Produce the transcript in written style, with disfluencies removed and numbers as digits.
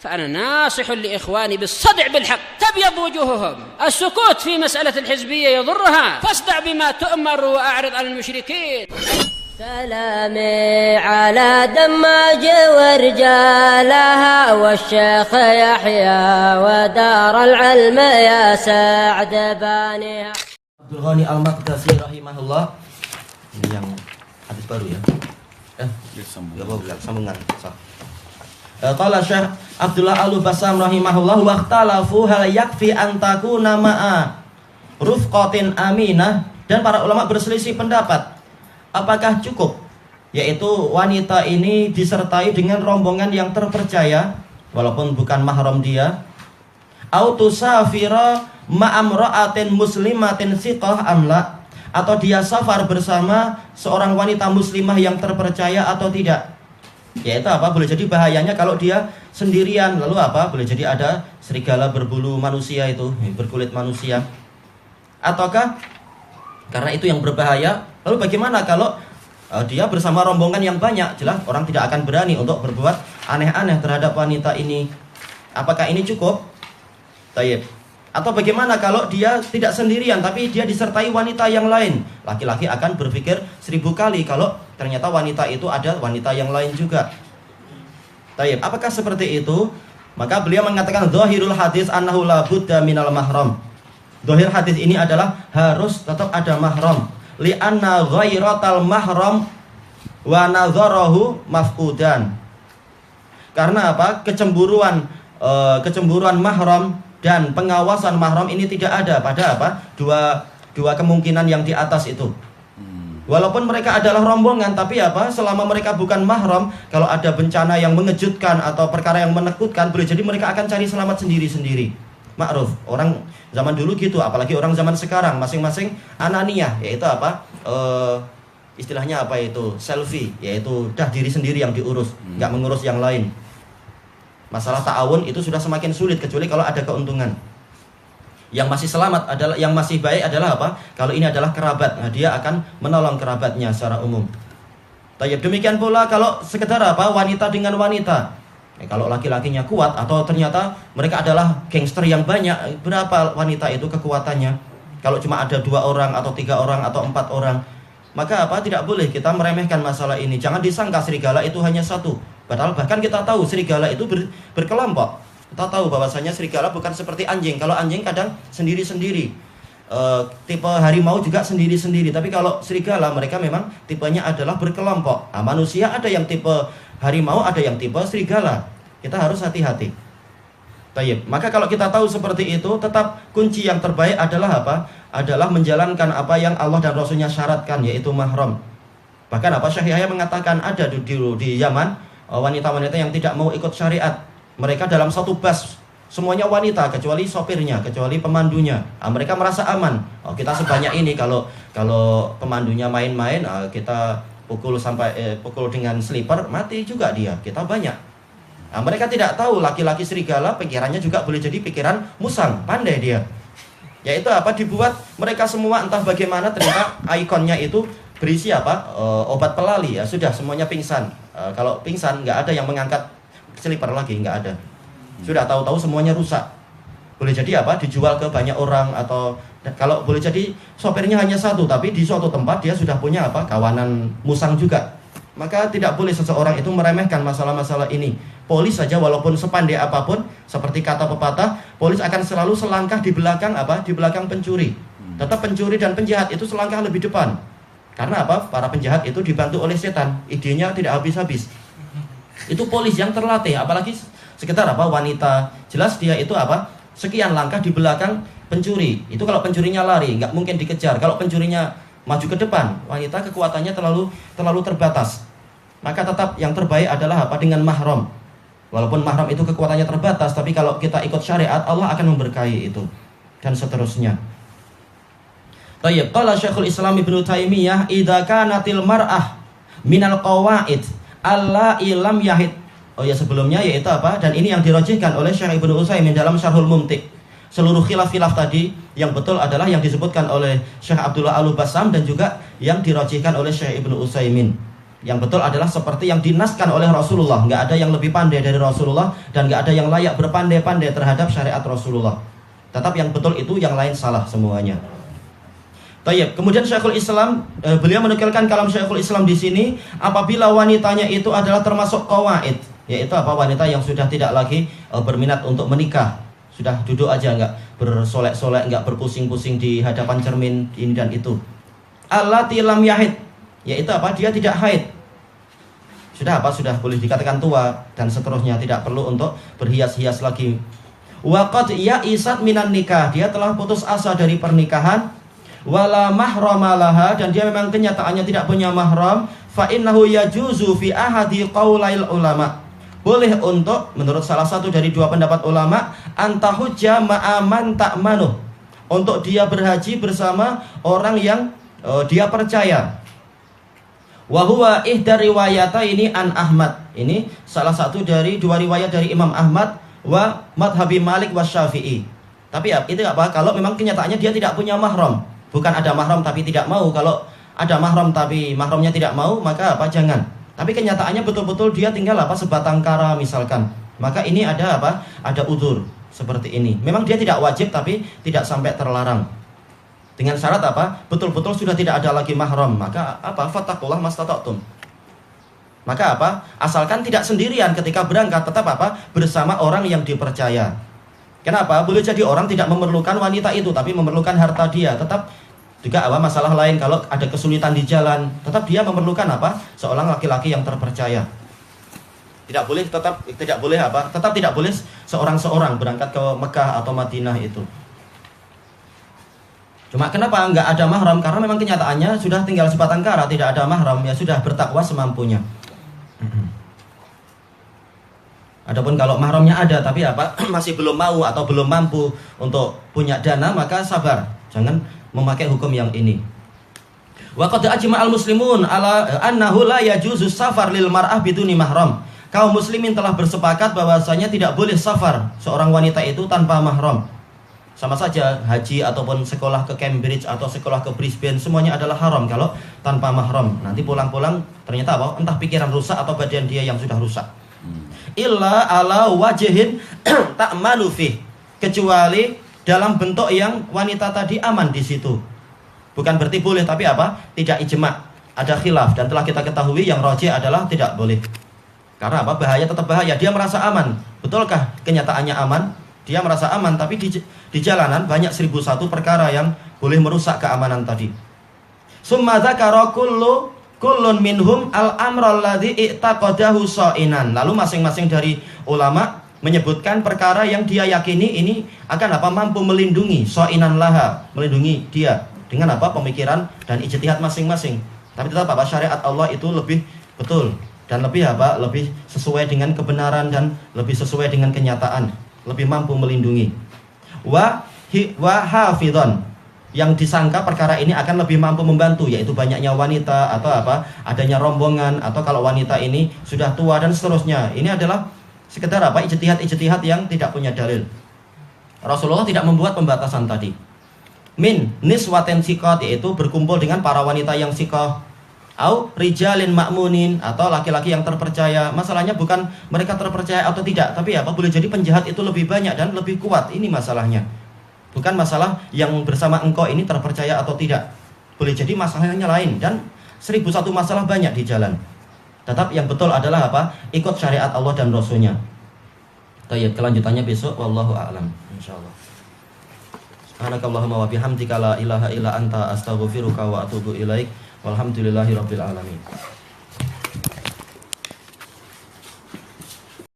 فأنا ناصح لإخواني بالصدع بالحق تبيض وجوههم. السكوت في مسألة الحزبية يضرها، فاصدع بما تؤمر وأعرض عن المشركين. سلامي على دماج ورجالها والشيخ يحيى ودار العلم يا سعد بانيها. Abdul Ghani Al-Maqdisi rahimahullah. Ini yang hadis baru ya. Sambungan. Qala Syekh Abdullah Al-Bassam rahimahullah wa ikhtalafu hal yakfi an takuna ma'a rufqatin aminah, dan para ulama berselisih pendapat apakah cukup yaitu wanita ini disertai dengan rombongan yang terpercaya walaupun bukan mahram dia, au tusafira ma'amra'atin muslimatin siqah amla, atau dia safar bersama seorang wanita muslimah yang terpercaya atau tidak. Yaitu apa? Boleh jadi bahayanya kalau dia sendirian. Lalu apa? Boleh jadi ada serigala berbulu manusia itu, berkulit manusia. Ataukah karena itu yang berbahaya? Lalu bagaimana kalau dia bersama rombongan yang banyak? Jelas orang tidak akan berani untuk berbuat aneh-aneh terhadap wanita ini. Apakah ini cukup? Tayyib. Atau bagaimana kalau dia tidak sendirian tapi dia disertai wanita yang lain? Laki-laki akan berpikir 1000 kali kalau ternyata wanita itu ada wanita yang lain juga. Tayyib. Apakah seperti itu? Maka beliau mengatakan dhahirul hadis annahu la budda minal mahram. Dhahir hadis ini adalah harus tetap ada mahram. Li'anna ghairatal mahram wa nadharahu mafqudan. Karena apa? Kecemburuan mahram dan pengawasan mahram ini tidak ada pada apa? Dua kemungkinan yang di atas itu. Walaupun mereka adalah rombongan, tapi apa? Selama mereka bukan mahram, kalau ada bencana yang mengejutkan atau perkara yang menakutkan, boleh jadi mereka akan cari selamat sendiri-sendiri. Ma'ruf, orang zaman dulu gitu, apalagi orang zaman sekarang masing-masing ananiyah, yaitu apa? Istilahnya apa itu? Selfie, yaitu dah diri sendiri yang diurus, nggak mengurus yang lain. Masalah ta'awun itu sudah semakin sulit kecuali kalau ada keuntungan. Yang masih selamat adalah, yang masih baik adalah apa? Kalau ini adalah kerabat, nah dia akan menolong kerabatnya secara umum. Tayyib, demikian pula kalau sekedar apa? Wanita dengan wanita. Kalau laki-lakinya kuat atau ternyata mereka adalah gangster yang banyak, berapa wanita itu kekuatannya? Kalau cuma ada 2 orang atau 3 orang atau 4 orang, maka apa? Tidak boleh kita meremehkan masalah ini. Jangan disangka serigala itu hanya satu. Padahal bahkan kita tahu serigala itu berkelompok. Kita tahu bahwasanya serigala bukan seperti anjing. Kalau anjing kadang sendiri-sendiri, tipe harimau juga sendiri-sendiri. Tapi kalau serigala mereka memang tipenya adalah berkelompok. Nah, manusia ada yang tipe harimau, ada yang tipe serigala. Kita harus hati-hati. Tayyib. Maka kalau kita tahu seperti itu, tetap kunci yang terbaik adalah apa? Adalah menjalankan apa yang Allah dan Rasulnya syaratkan, yaitu mahram. Bahkan apa? Syekh Yahya mengatakan ada di Yaman wanita-wanita yang tidak mau ikut syariat. Mereka dalam satu bus semuanya wanita kecuali sopirnya, kecuali pemandunya. Mereka merasa aman. Kita sebanyak ini, kalau pemandunya main-main, kita pukul dengan slipper, mati juga dia. Kita banyak. Mereka tidak tahu laki-laki serigala pikirannya juga boleh jadi pikiran musang, pandai dia. Yaitu apa? Dibuat mereka semua entah bagaimana, ternyata ikonnya itu berisi apa? Obat pelali, ya sudah semuanya pingsan. Kalau pingsan nggak ada yang mengangkat slipper lagi, nggak ada. Sudah tahu-tahu semuanya rusak. Boleh jadi apa? Dijual ke banyak orang, atau kalau boleh jadi sopirnya hanya satu, tapi di suatu tempat dia sudah punya apa? Kawanan musang juga. Maka tidak boleh seseorang itu meremehkan masalah-masalah ini. Polis saja walaupun sepandai apapun, seperti kata pepatah, polis akan selalu selangkah di belakang apa? Di belakang pencuri. Tetap pencuri dan penjahat itu selangkah lebih depan. Karena apa? Para penjahat itu dibantu oleh setan. Idenya tidak habis-habis. Itu polis yang terlatih, apalagi sekitar apa? Wanita. Jelas dia itu apa? Sekian langkah di belakang pencuri. Itu kalau pencurinya lari, nggak mungkin dikejar. Kalau pencurinya maju ke depan, wanita kekuatannya terlalu terbatas. Maka tetap yang terbaik adalah apa? Dengan mahram. Walaupun mahram itu kekuatannya terbatas, tapi kalau kita ikut syariat, Allah akan memberkahi itu. Dan seterusnya. Tayyib, qala Syekhul Islam Ibnu Taimiyah, idza kanatil mar'ah minal qawaid alla ilam yahid. Sebelumnya yaitu apa? Dan ini yang dirajihkan oleh Syekh Ibnu Utsaimin dalam Syarhul Mumti'. Seluruh khilaf-khilaf tadi yang betul adalah yang disebutkan oleh Syekh Abdullah Al-Bassam dan juga yang dirajihkan oleh Syekh Ibnu Utsaimin. Yang betul adalah seperti yang dinaskan oleh Rasulullah. Nggak ada yang lebih pandai dari Rasulullah, dan nggak ada yang layak berpandai-pandai terhadap syariat Rasulullah. Tetap yang betul itu, yang lain salah semuanya. Tayyib. Kemudian Syekhul Islam, beliau menukilkan kalam Syekhul Islam di sini, apabila wanitanya itu adalah termasuk qawaid, yaitu apa, wanita yang sudah tidak lagi berminat untuk menikah, sudah duduk aja, nggak bersolek-solek, nggak berpusing-pusing di hadapan cermin ini dan itu. Allati lam yahid, yaitu apa, dia tidak haid. Sudah boleh dikatakan tua dan seterusnya, tidak perlu untuk berhias-hias lagi. Waqad ya'isat minan nikah, dia telah putus asa dari pernikahan. Wala mahramalah, dan dia memang kenyataannya tidak punya mahram. Fa innahu yajuzu fi ahadi qaulail ulama, boleh untuk, menurut salah satu dari dua pendapat ulama, antahujja ma'aman ta'manuh, untuk dia berhaji bersama orang yang dia percaya. Wa huwa ihda riwayataini an Ahmad, ini salah satu dari dua riwayat dari Imam Ahmad wa madhabi Malik wa Syafi'i. Tapi ya, itu apa, kalau memang kenyataannya dia tidak punya mahram, bukan ada mahram tapi tidak mau. Kalau ada mahram tapi mahramnya tidak mau, maka apa, jangan. Tapi kenyataannya betul-betul dia tinggal apa, sebatang kara misalkan, maka ini ada apa, ada udzur seperti ini. Memang dia tidak wajib tapi tidak sampai terlarang. Dengan syarat apa? Betul-betul sudah tidak ada lagi mahram, maka apa? Fattaqullah mastata'tum. Maka apa? Asalkan tidak sendirian ketika berangkat, tetap apa? Bersama orang yang dipercaya. Kenapa? Boleh jadi orang tidak memerlukan wanita itu, tapi memerlukan harta dia. Tetap juga apa, masalah lain, kalau ada kesulitan di jalan, tetap dia memerlukan apa? Seorang laki-laki yang terpercaya. Tidak boleh, tetap tidak boleh apa? Tetap tidak boleh seorang-seorang berangkat ke Mekah atau Madinah itu. Cuma kenapa nggak ada mahram? Karena memang kenyataannya sudah tinggal sebatang kara, tidak ada mahram, ya sudah bertakwa semampunya. Adapun kalau mahramnya ada tapi apa, masih belum mau atau belum mampu untuk punya dana, maka sabar, jangan memakai hukum yang ini. Wa qad ajma'al muslimun ala annahu la yajuzu safar lil mar'ah biduni mahram. Kaum muslimin telah bersepakat bahwasanya tidak boleh safar seorang wanita itu tanpa mahram. Sama saja haji ataupun sekolah ke Cambridge atau sekolah ke Brisbane, semuanya adalah haram kalau tanpa mahram. Nanti pulang-pulang ternyata apa? Entah pikiran rusak atau badan dia yang sudah rusak. Illa ala wajhin ta'manu fih, kecuali dalam bentuk yang wanita tadi aman di situ. Bukan berarti boleh, tapi apa? Tidak ijma', ada khilaf, dan telah kita ketahui yang rajih adalah tidak boleh. Karena apa? Bahaya, tetap bahaya. Dia merasa aman. Betulkah kenyataannya aman? Dia merasa aman, tapi di jalanan banyak 1001 perkara yang boleh merusak keamanan tadi. Summa dzakara kullun minhum al-amra alladzi i'taqadahu sha'inan. Lalu masing-masing dari ulama menyebutkan perkara yang dia yakini ini akan apa, mampu melindungi sha'inan laha, melindungi dia dengan apa, pemikiran dan ijtihad masing-masing. Tapi tetap apa, syariat Allah itu lebih betul dan lebih apa, lebih sesuai dengan kebenaran dan lebih sesuai dengan kenyataan, lebih mampu melindungi. Wa hafidhon, yang disangka perkara ini akan lebih mampu membantu, yaitu banyaknya wanita atau apa, adanya rombongan, atau kalau wanita ini sudah tua dan seterusnya. Ini adalah sekedar apa, ijtihad yang tidak punya dalil. Rasulullah tidak membuat pembatasan tadi. Min niswaten sikot, yaitu berkumpul dengan para wanita yang sikoh. Au rijalin ma'munin, atau laki-laki yang terpercaya. Masalahnya bukan mereka terpercaya atau tidak, tapi apa, boleh jadi penjahat itu lebih banyak dan lebih kuat. Ini masalahnya. Bukan masalah yang bersama engkau ini terpercaya atau tidak. Boleh jadi masalahnya lain, dan 1001 masalah banyak di jalan. Tetap yang betul adalah apa? Ikut syariat Allah dan Rasulnya. Tayyib, kelanjutannya besok. Wallahu a'lam, insyaallah. Subhanakallahumma wa bihamdika la ilaha illa anta astaghfiruka wa atubu ilaik. Walhamdulillahirabbil alamin.